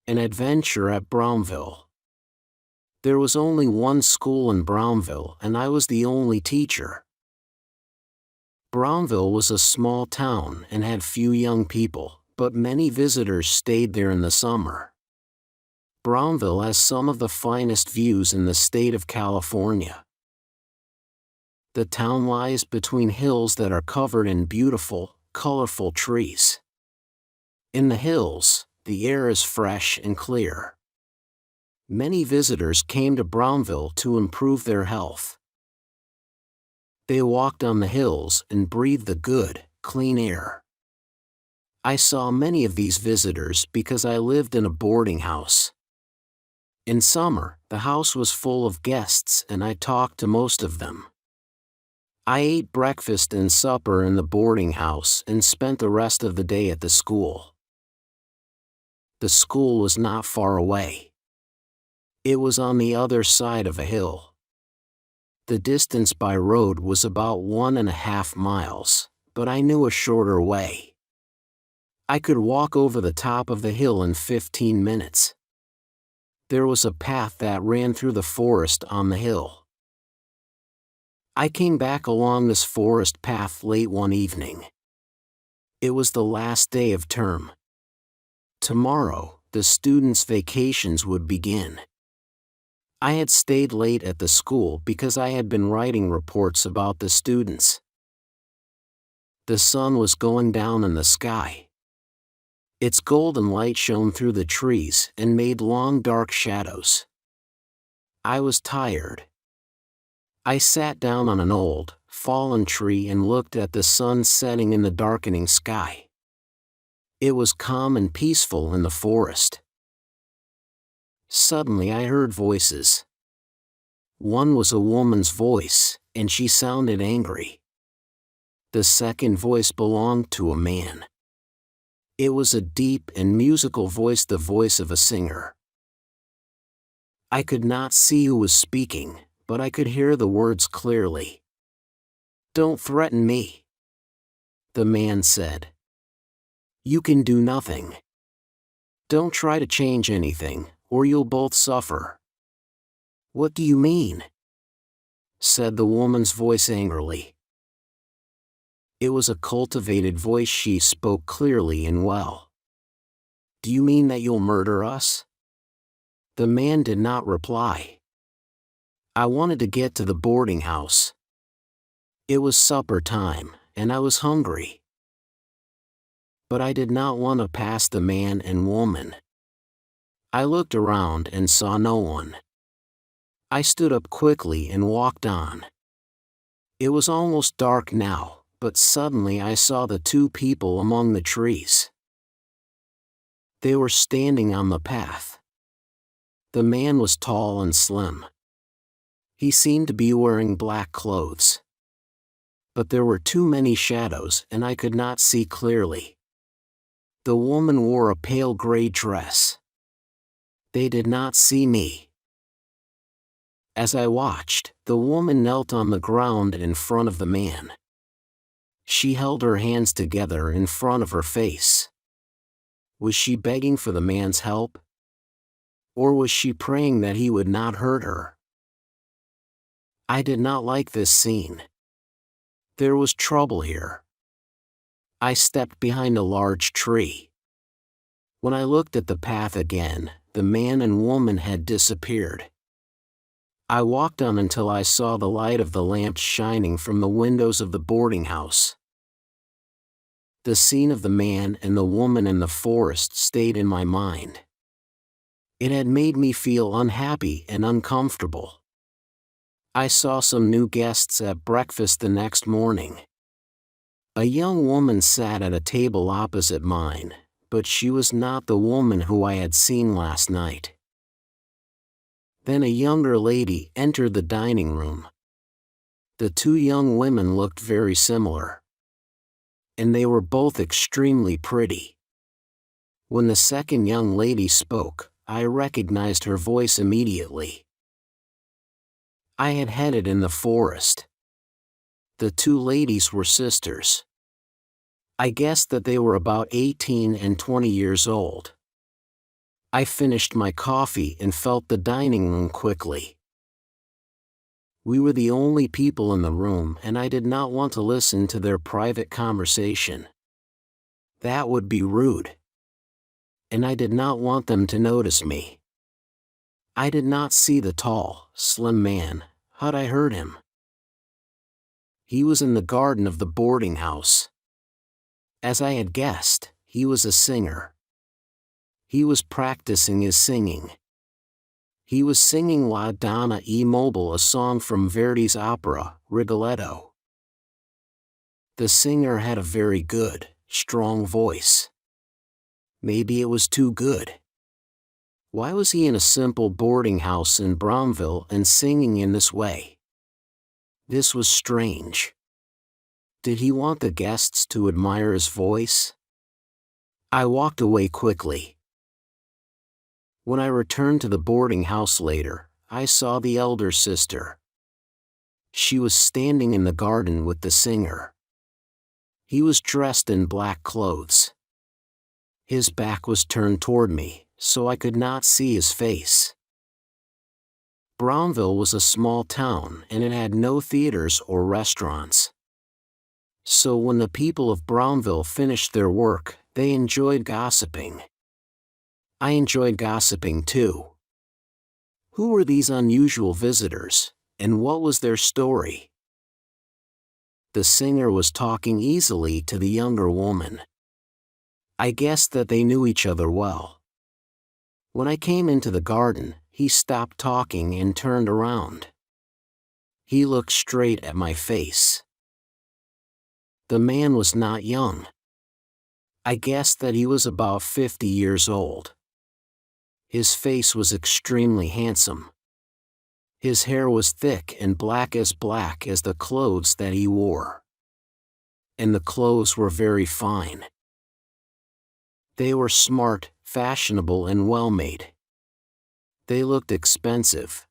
An adventure at Brownville. There was only one school in Brownville, and I was the only teacher. Brownville was a small town and had few young people, but many visitors stayed there in the summer. Brownville has some of the finest views in the state of California. The town lies between hills that are covered in beautiful, colorful trees. In the hills, the air is fresh and clear. Many visitors came to Brownville to improve their health. They walked on the hills and breathed the good, clean air. I saw many of these visitors because I lived in a boarding house. In summer, the house was full of guests and I talked to most of them. I ate breakfast and supper in the boarding house and spent the rest of the day at the school. The school was not far away. It was on the other side of a hill. The distance by road was about 1.5 miles, but I knew a shorter way. I could walk over the top of the hill in 15 minutes. There was a path that ran through the forest on the hill. I came back along this forest path late one evening. It was the last day of term. Tomorrow, the students' vacations would begin. I had stayed late at the school because I had been writing reports about the students. The sun was going down in the sky. Its golden light shone through the trees and made long dark shadows. I was tired. I sat down on an old, fallen tree and looked at the sun setting in the darkening sky. It was calm and peaceful in the forest. Suddenly I heard voices. One was a woman's voice, and she sounded angry. The second voice belonged to a man. It was a deep and musical voice, the voice of a singer. I could not see who was speaking, but I could hear the words clearly. "Don't threaten me," the man said. "You can do nothing. Don't try to change anything, or you'll both suffer." "What do you mean?" said the woman's voice angrily. It was a cultivated voice. She spoke clearly and well. "Do you mean that you'll murder us?" The man did not reply. I wanted to get to the boarding house. It was supper time, and I was hungry. But I did not want to pass the man and woman. I looked around and saw no one. I stood up quickly and walked on. It was almost dark now, but suddenly I saw the two people among the trees. They were standing on the path. The man was tall and slim. He seemed to be wearing black clothes. But there were too many shadows and I could not see clearly. The woman wore a pale gray dress. They did not see me. As I watched, the woman knelt on the ground in front of the man. She held her hands together in front of her face. Was she begging for the man's help? Or was she praying that he would not hurt her? I did not like this scene. There was trouble here. I stepped behind a large tree. When I looked at the path again, the man and woman had disappeared. I walked on until I saw the light of the lamps shining from the windows of the boarding house. The scene of the man and the woman in the forest stayed in my mind. It had made me feel unhappy and uncomfortable. I saw some new guests at breakfast the next morning. A young woman sat at a table opposite mine, but she was not the woman who I had seen last night. Then a younger lady entered the dining room. The two young women looked very similar. And they were both extremely pretty. When the second young lady spoke, I recognized her voice immediately. I had headed in the forest. The two ladies were sisters. I guessed that they were about 18 and 20 years old. I finished my coffee and felt the dining room quickly. We were the only people in the room, and I did not want to listen to their private conversation. That would be rude. And I did not want them to notice me. I did not see the tall, slim man. How'd I heard him? He was in the garden of the boarding house. As I had guessed, he was a singer. He was practicing his singing. He was singing La Donna e Mobile, a song from Verdi's opera, Rigoletto. The singer had a very good, strong voice. Maybe it was too good. Why was he in a simple boarding house in Brownville and singing in this way? This was strange. Did he want the guests to admire his voice? I walked away quickly. When I returned to the boarding house later, I saw the elder sister. She was standing in the garden with the singer. He was dressed in black clothes. His back was turned toward me, so I could not see his face. Brownville was a small town and it had no theaters or restaurants. So when the people of Brownville finished their work, they enjoyed gossiping. I enjoyed gossiping too. Who were these unusual visitors, and what was their story? The singer was talking easily to the younger woman. I guessed that they knew each other well. When I came into the garden, he stopped talking and turned around. He looked straight at my face. The man was not young. I guessed that he was about 50 years old. His face was extremely handsome. His hair was thick and black as the clothes that he wore. And the clothes were very fine. They were smart, fashionable and well-made. They looked expensive.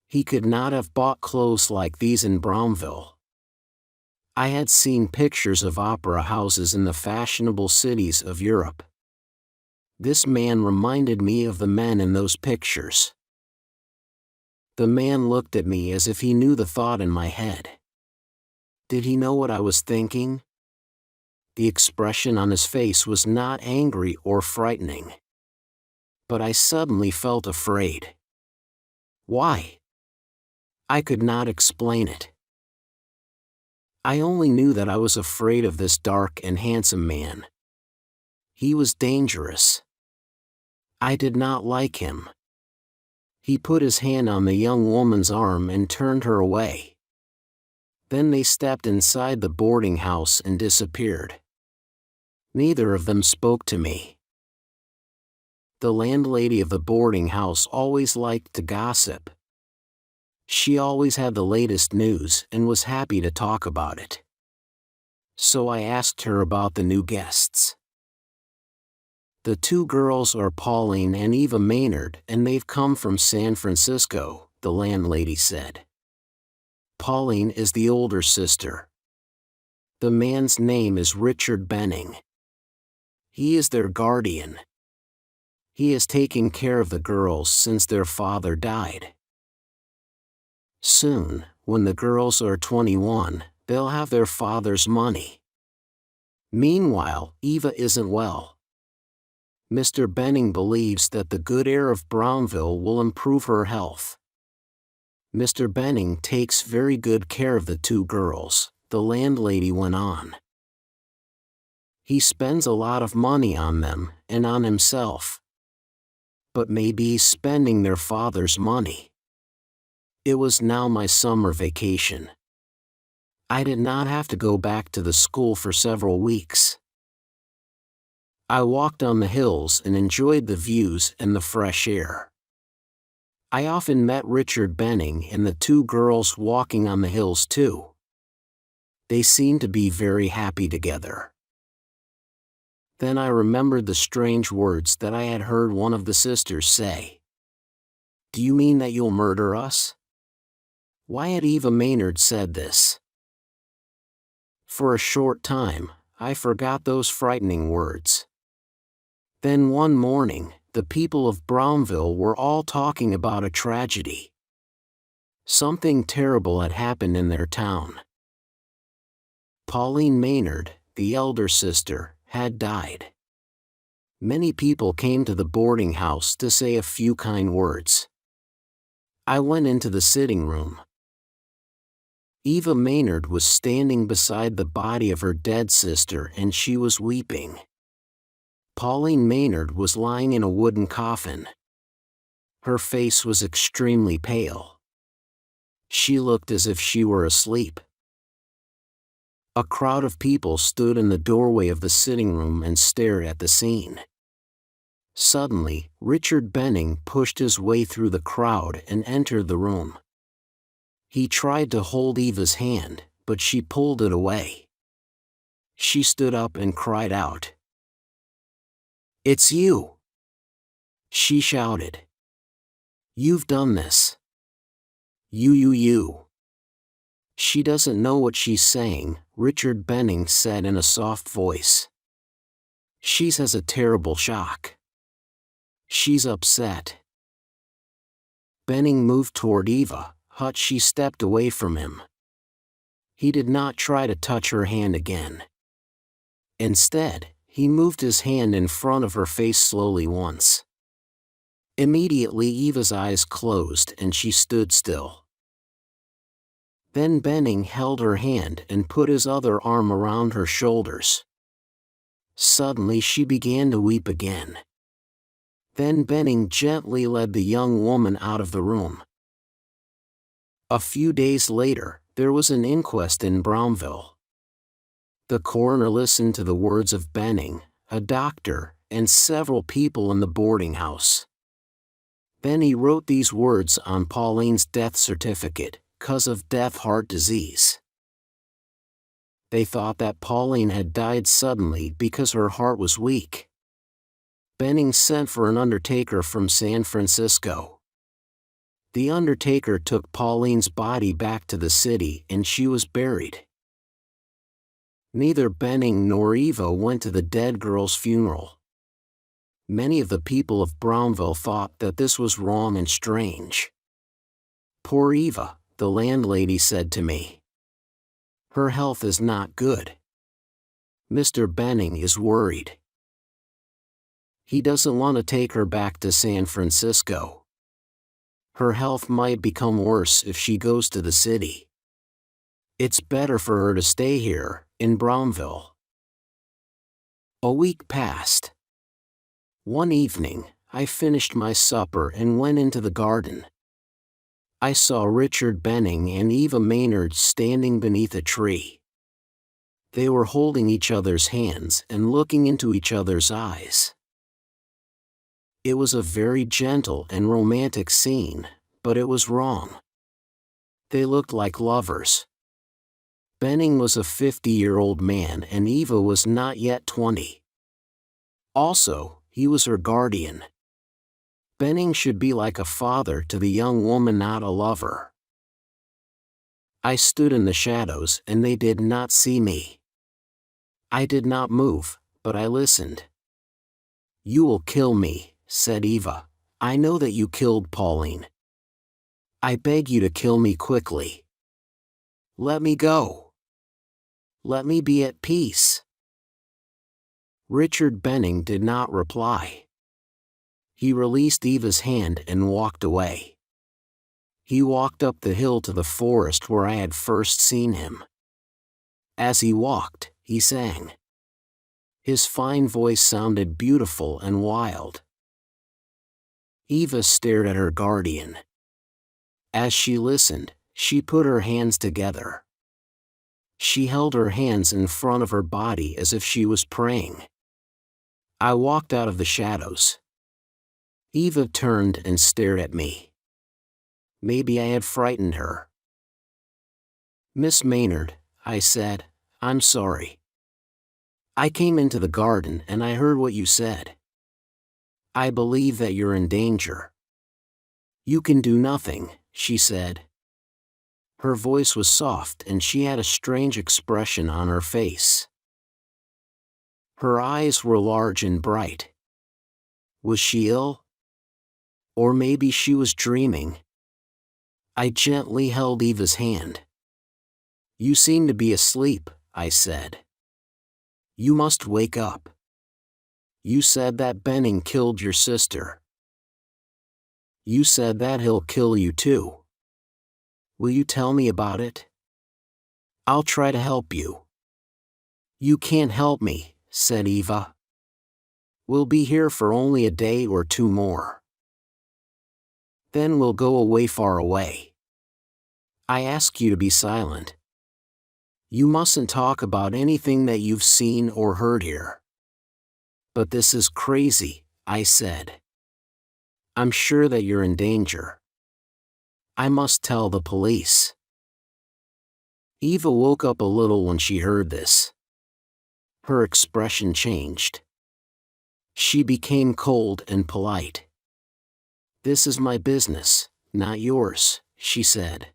He could not have bought clothes like these in Brownville. I had seen pictures of opera houses in the fashionable cities of Europe. This man reminded me of the men in those pictures. The man looked at me as if he knew the thought in my head. Did he know what I was thinking? The expression on his face was not angry or frightening. But I suddenly felt afraid. Why? I could not explain it. I only knew that I was afraid of this dark and handsome man. He was dangerous. I did not like him. He put his hand on the young woman's arm and turned her away. Then they stepped inside the boarding house and disappeared. Neither of them spoke to me. The landlady of the boarding house always liked to gossip. She always had the latest news and was happy to talk about it. So I asked her about the new guests. The two girls are Pauline and Eva Maynard, and they've come from San Francisco, the landlady said. Pauline is the older sister. The man's name is Richard Benning. He is their guardian. He has taken care of the girls since their father died. Soon, when the girls are 21, they'll have their father's money. Meanwhile, Eva isn't well. Mr. Benning believes that the good air of Brownville will improve her health. Mr. Benning takes very good care of the two girls, the landlady went on. He spends a lot of money on them and on himself. But maybe he's spending their father's money. It was now my summer vacation. I did not have to go back to the school for several weeks. I walked on the hills and enjoyed the views and the fresh air. I often met Richard Benning and the two girls walking on the hills too. They seemed to be very happy together. Then I remembered the strange words that I had heard one of the sisters say. "Do you mean that you'll murder us?" Why had Eva Maynard said this? For a short time, I forgot those frightening words. Then one morning, the people of Brownville were all talking about a tragedy. Something terrible had happened in their town. Pauline Maynard, the elder sister, had died. Many people came to the boarding house to say a few kind words. I went into the sitting room. Eva Maynard was standing beside the body of her dead sister and she was weeping. Pauline Maynard was lying in a wooden coffin. Her face was extremely pale. She looked as if she were asleep. A crowd of people stood in the doorway of the sitting room and stared at the scene. Suddenly, Richard Benning pushed his way through the crowd and entered the room. He tried to hold Eva's hand, but she pulled it away. She stood up and cried out. "It's you!" She shouted. "You've done this. You. She doesn't know what she's saying," Richard Benning said in a soft voice. "She has a terrible shock. She's upset." Benning moved toward Eva, but she stepped away from him. He did not try to touch her hand again. Instead, he moved his hand in front of her face slowly once. Immediately Eva's eyes closed and she stood still. Then Benning held her hand and put his other arm around her shoulders. Suddenly she began to weep again. Then Benning gently led the young woman out of the room. A few days later, there was an inquest in Brownville. The coroner listened to the words of Benning, a doctor, and several people in the boarding house. Then he wrote these words on Pauline's death certificate, "Cause of death heart disease." They thought that Pauline had died suddenly because her heart was weak. Benning sent for an undertaker from San Francisco. The undertaker took Pauline's body back to the city and she was buried. Neither Benning nor Eva went to the dead girl's funeral. Many of the people of Brownville thought that this was wrong and strange. "Poor Eva," the landlady said to me. "Her health is not good. Mr. Benning is worried. He doesn't want to take her back to San Francisco. Her health might become worse if she goes to the city. It's better for her to stay here, in Brownville." A week passed. One evening, I finished my supper and went into the garden. I saw Richard Benning and Eva Maynard standing beneath a tree. They were holding each other's hands and looking into each other's eyes. It was a very gentle and romantic scene, but it was wrong. They looked like lovers. Benning was a 50-year-old man and Eva was not yet 20. Also, he was her guardian. Benning should be like a father to the young woman, not a lover. I stood in the shadows and they did not see me. I did not move, but I listened. "You will kill me," said Eva. "I know that you killed Pauline. I beg you to kill me quickly. Let me go. Let me be at peace." Richard Benning did not reply. He released Eva's hand and walked away. He walked up the hill to the forest where I had first seen him. As he walked, he sang. His fine voice sounded beautiful and wild. Eva stared at her guardian. As she listened, she put her hands together. She held her hands in front of her body as if she was praying. I walked out of the shadows. Eva turned and stared at me. Maybe I had frightened her. "Miss Maynard," I said, "I'm sorry. I came into the garden and I heard what you said. I believe that you're in danger." "You can do nothing," she said. Her voice was soft and she had a strange expression on her face. Her eyes were large and bright. Was she ill? Or maybe she was dreaming. I gently held Eva's hand. You seem to be asleep, I said. You must wake up. You said that Benning killed your sister. You said that he'll kill you too. Will you tell me about it? I'll try to help you. You can't help me, said Eva. We'll be here for only a day or two more. Then we'll go away, far away. I ask you to be silent. You mustn't talk about anything that you've seen or heard here. But this is crazy, I said. I'm sure that you're in danger. I must tell the police. Eva woke up a little when she heard this. Her expression changed. She became cold and polite. This is my business, not yours, she said.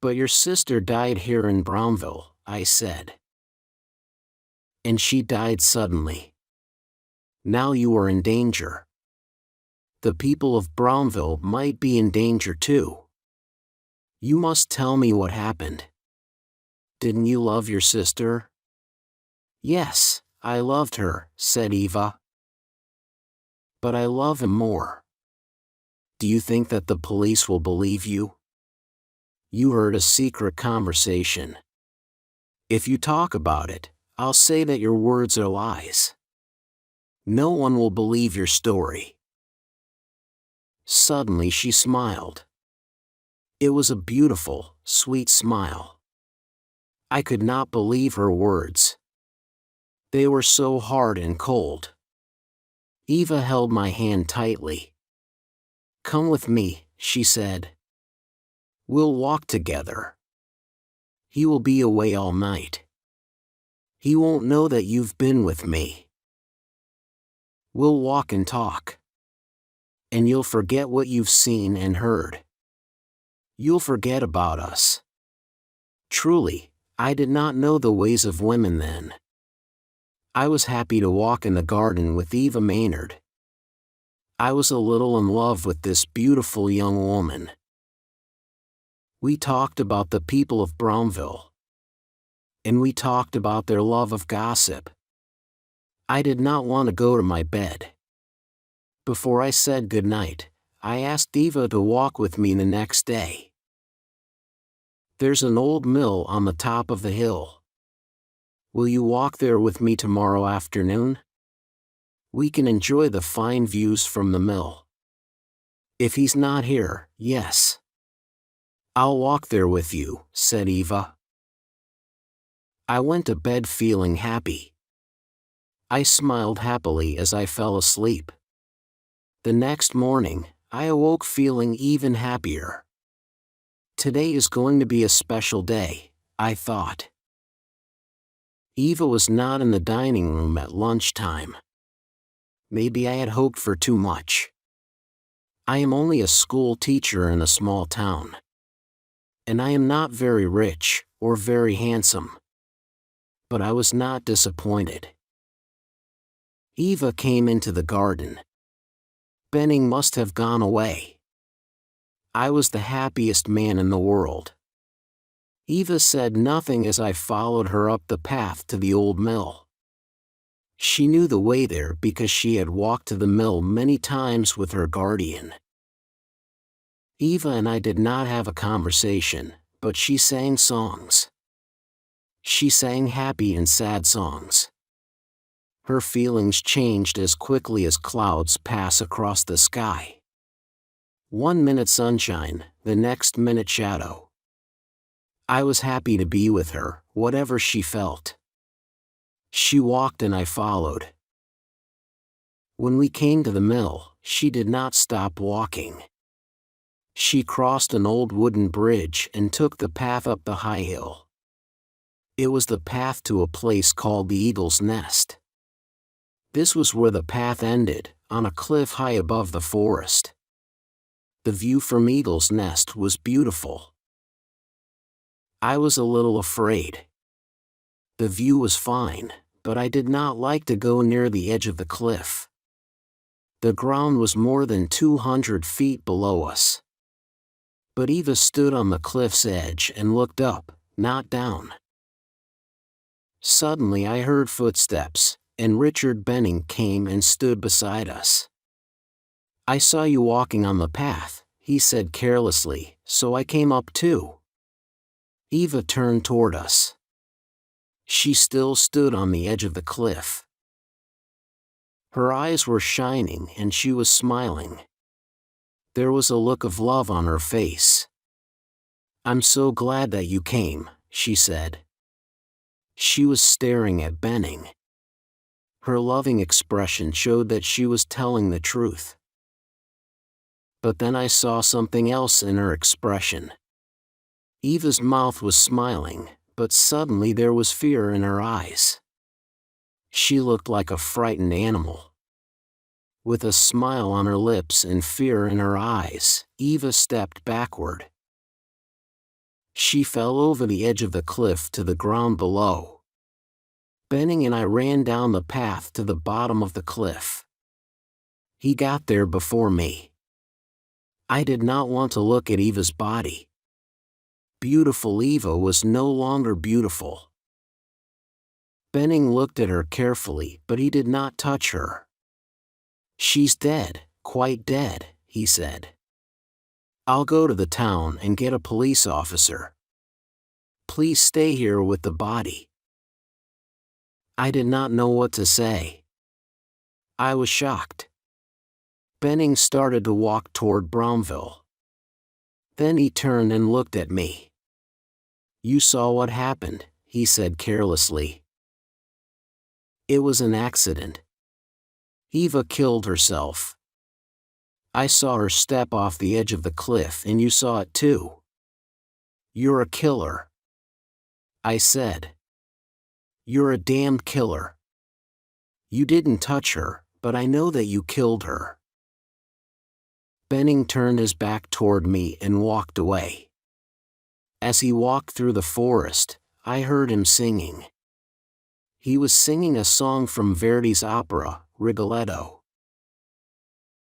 But your sister died here in Brownville, I said. And she died suddenly. Now you are in danger. The people of Brownville might be in danger too. You must tell me what happened. Didn't you love your sister? Yes, I loved her, said Eva. But I love him more. Do you think that the police will believe you? You heard a secret conversation. If you talk about it, I'll say that your words are lies. No one will believe your story. Suddenly she smiled. It was a beautiful, sweet smile. I could not believe her words. They were so hard and cold. Eva held my hand tightly. Come with me, she said. We'll walk together. He will be away all night. He won't know that you've been with me. We'll walk and talk. And you'll forget what you've seen and heard. You'll forget about us. Truly, I did not know the ways of women then. I was happy to walk in the garden with Eva Maynard. I was a little in love with this beautiful young woman. We talked about the people of Brownville. And we talked about their love of gossip. I did not want to go to my bed. Before I said good night, I asked Eva to walk with me the next day. There's an old mill on the top of the hill. Will you walk there with me tomorrow afternoon? We can enjoy the fine views from the mill. If he's not here, yes. I'll walk there with you, said Eva. I went to bed feeling happy. I smiled happily as I fell asleep. The next morning, I awoke feeling even happier. Today is going to be a special day, I thought. Eva was not in the dining room at lunchtime. Maybe I had hoped for too much. I am only a school teacher in a small town. And I am not very rich, or very handsome. But I was not disappointed. Eva came into the garden. Benning must have gone away. I was the happiest man in the world. Eva said nothing as I followed her up the path to the old mill. She knew the way there because she had walked to the mill many times with her guardian. Eva and I did not have a conversation, but she sang songs. She sang happy and sad songs. Her feelings changed as quickly as clouds pass across the sky. 1 minute sunshine, the next minute shadow. I was happy to be with her, whatever she felt. She walked and I followed. When we came to the mill, she did not stop walking. She crossed an old wooden bridge and took the path up the high hill. It was the path to a place called the Eagle's Nest. This was where the path ended, on a cliff high above the forest. The view from Eagle's Nest was beautiful. I was a little afraid. The view was fine, but I did not like to go near the edge of the cliff. The ground was more than 200 feet below us. But Eva stood on the cliff's edge and looked up, not down. Suddenly I heard footsteps, and Richard Benning came and stood beside us. "I saw you walking on the path," he said carelessly, "so I came up too." Eva turned toward us. She still stood on the edge of the cliff. Her eyes were shining and she was smiling. There was a look of love on her face. "I'm so glad that you came," she said. She was staring at Benning. Her loving expression showed that she was telling the truth. But then I saw something else in her expression. Eva's mouth was smiling, but suddenly there was fear in her eyes. She looked like a frightened animal. With a smile on her lips and fear in her eyes, Eva stepped backward. She fell over the edge of the cliff to the ground below. Benning and I ran down the path to the bottom of the cliff. He got there before me. I did not want to look at Eva's body. Beautiful Eva was no longer beautiful. Benning looked at her carefully, but he did not touch her. "She's dead, quite dead," he said. "I'll go to the town and get a police officer. Please stay here with the body." I did not know what to say. I was shocked. Benning started to walk toward Brownville. Then he turned and looked at me. "You saw what happened," he said carelessly. "It was an accident. Eva killed herself. I saw her step off the edge of the cliff and you saw it too. You're a killer," I said. "You're a damned killer. You didn't touch her, but I know that you killed her." Benning turned his back toward me and walked away. As he walked through the forest, I heard him singing. He was singing a song from Verdi's opera, Rigoletto.